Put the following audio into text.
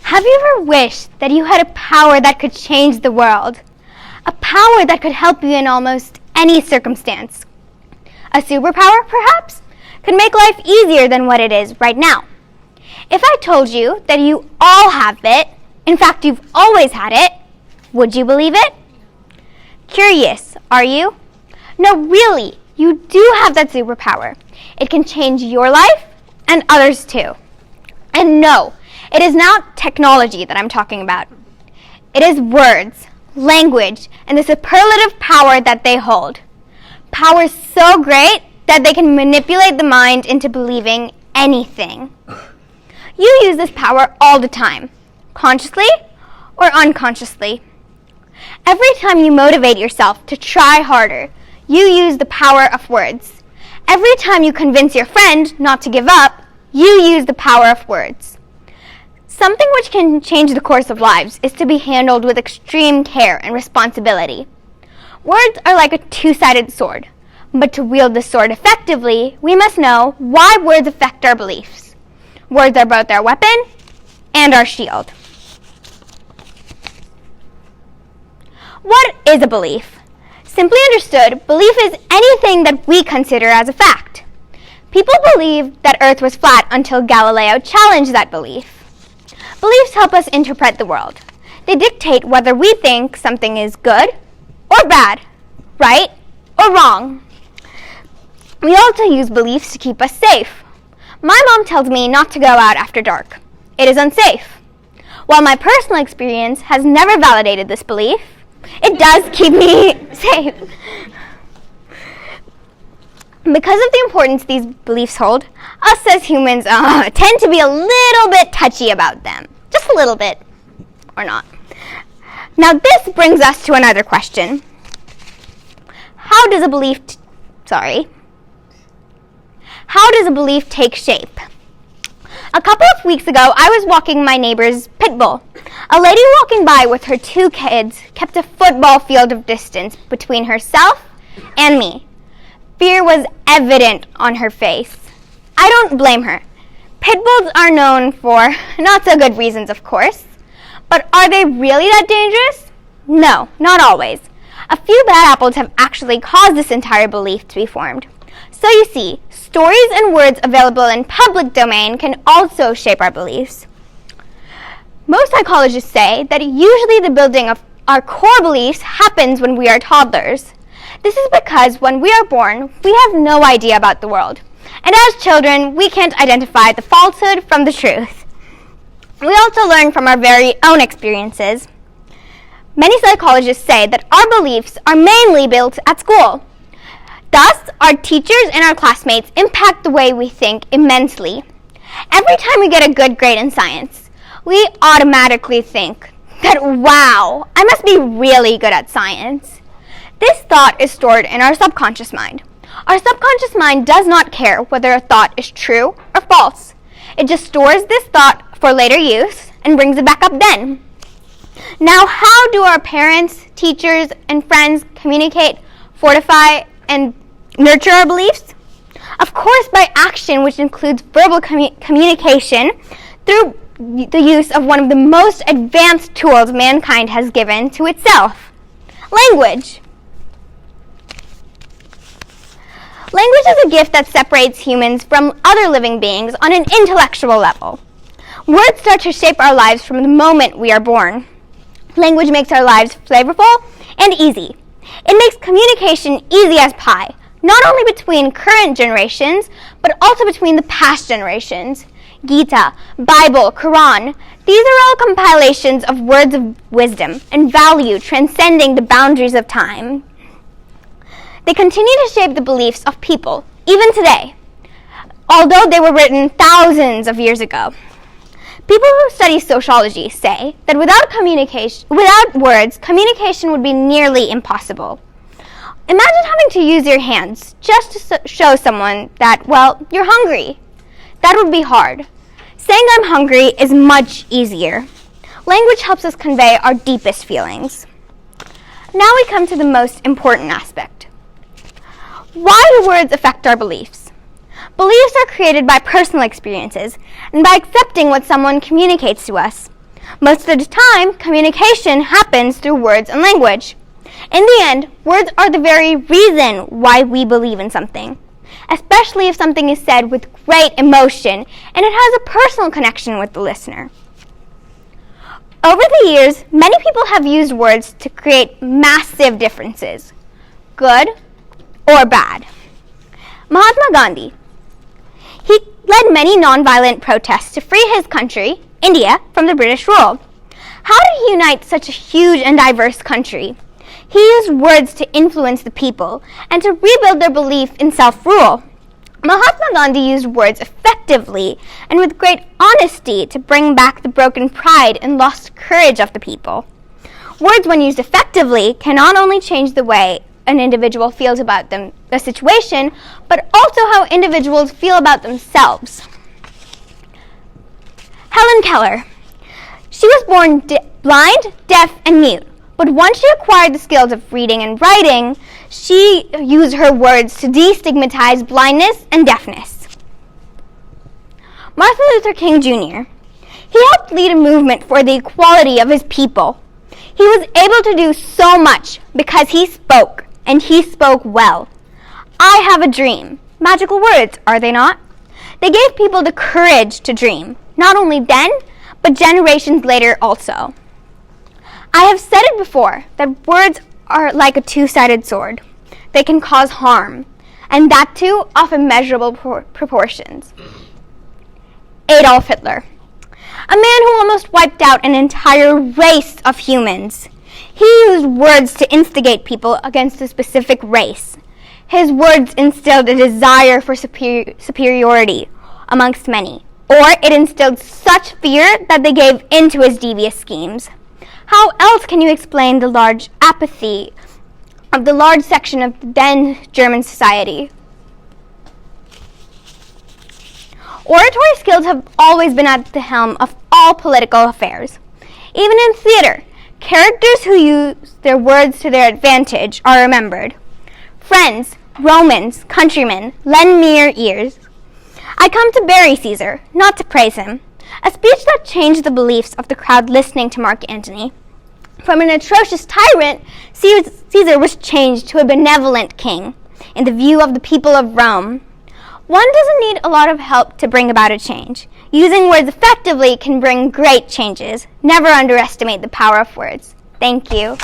Have you ever wished that you had a power that could change the world? A power that could help you in almost any circumstance? A superpower, perhaps, could make life easier than what it is right now. If I told you that you all have it, in fact, you've always had it, would you believe it? Curious, are you? No, really, you do have that superpower. It can change your life and others too. And no, it is not technology that I'm talking about. It is words, language, and the superlative power that they hold. Power so great that they can manipulate the mind into believing anything. You use this power all the time, consciously or unconsciously. Every time you motivate yourself to try harder, you use the power of words. Every time you convince your friend not to give up, you use the power of words. Something which can change the course of lives is to be handled with extreme care and responsibility. Words are like a two-sided sword, but to wield the sword effectively, we must know why words affect our beliefs. Words are both our weapon and our shield. What is a belief? Simply understood, belief is anything that we consider as a fact. People believed that Earth was flat until Galileo challenged that belief. Beliefs help us interpret the world. They dictate whether we think something is good or bad, right or wrong. We also use beliefs to keep us safe. My mom tells me not to go out after dark. It is unsafe. While my personal experience has never validated this belief, it does keep me safe. Because of the importance these beliefs hold, us as humans tend to be a little bit touchy about them. Just a little bit, or not. Now this brings us to another question. How does a belief take shape? A couple of weeks ago, I was walking my neighbor's pit bull. A lady walking by with her two kids kept a football field of distance between herself and me. Fear was evident on her face. I don't blame her. Pit bulls are known for not so good reasons, of course. But are they really that dangerous? No, not always. A few bad apples have actually caused this entire belief to be formed. So you see, stories and words available in public domain can also shape our beliefs. Most psychologists say that usually the building of our core beliefs happens when we are toddlers. This is because when we are born, we have no idea about the world. And as children, we can't identify the falsehood from the truth. We also learn from our very own experiences. Many psychologists say that our beliefs are mainly built at school. Thus, our teachers and our classmates impact the way we think immensely. Every time we get a good grade in science, we automatically think that, wow, I must be really good at science. This thought is stored in our subconscious mind. Our subconscious mind does not care whether a thought is true or false. It just stores this thought for later use and brings it back up then. Now, how do our parents, teachers, and friends communicate, fortify, and nurture our beliefs? Of course, by action, which includes verbal communication through the use of one of the most advanced tools mankind has given to itself, language. Language is a gift that separates humans from other living beings on an intellectual level. Words start to shape our lives from the moment we are born. Language makes our lives flavorful and easy. It makes communication easy as pie, not only between current generations, but also between the past generations. Gita, Bible, Quran, these are all compilations of words of wisdom and value transcending the boundaries of time. They continue to shape the beliefs of people, even today, although they were written thousands of years ago. People who study sociology say that without words, communication would be nearly impossible. Imagine having to use your hands just to show someone that, well, you're hungry. That would be hard. Saying I'm hungry is much easier. Language helps us convey our deepest feelings. Now we come to the most important aspect. Why do words affect our beliefs? Beliefs are created by personal experiences and by accepting what someone communicates to us. Most of the time, communication happens through words and language. In the end, words are the very reason why we believe in something, especially if something is said with great emotion and it has a personal connection with the listener. Over the years, many people have used words to create massive differences, good or bad. Mahatma Gandhi. He led many nonviolent protests to free his country, India, from the British rule. How did he unite such a huge and diverse country? He used words to influence the people and to rebuild their belief in self-rule. Mahatma Gandhi used words effectively and with great honesty to bring back the broken pride and lost courage of the people. Words, when used effectively, can not only change the way an individual feels about the situation, but also how individuals feel about themselves. Helen Keller. She was born blind, deaf, and mute, but once she acquired the skills of reading and writing, she used her words to destigmatize blindness and deafness. Martin Luther King Jr. He helped lead a movement for the equality of his people. He was able to do so much because he spoke, and he spoke well. I have a dream. Magical words, are they not? They gave people the courage to dream, not only then, but generations later also. I have said it before, that words are like a two-sided sword. They can cause harm, and that too of immeasurable proportions. Adolf Hitler. A man who almost wiped out an entire race of humans. He used words to instigate people against a specific race. His words instilled a desire for superiority amongst many, or it instilled such fear that they gave in to his devious schemes. How else can you explain the large apathy of the large section of the then German society? Oratory skills have always been at the helm of all political affairs. Even in theater, characters who use their words to their advantage are remembered. Friends, Romans, countrymen, lend me your ears. I come to bury Caesar, not to praise him. A speech that changed the beliefs of the crowd listening to Mark Antony. From an atrocious tyrant, Caesar was changed to a benevolent king in the view of the people of Rome. One doesn't need a lot of help to bring about a change. Using words effectively can bring great changes. Never underestimate the power of words. Thank you.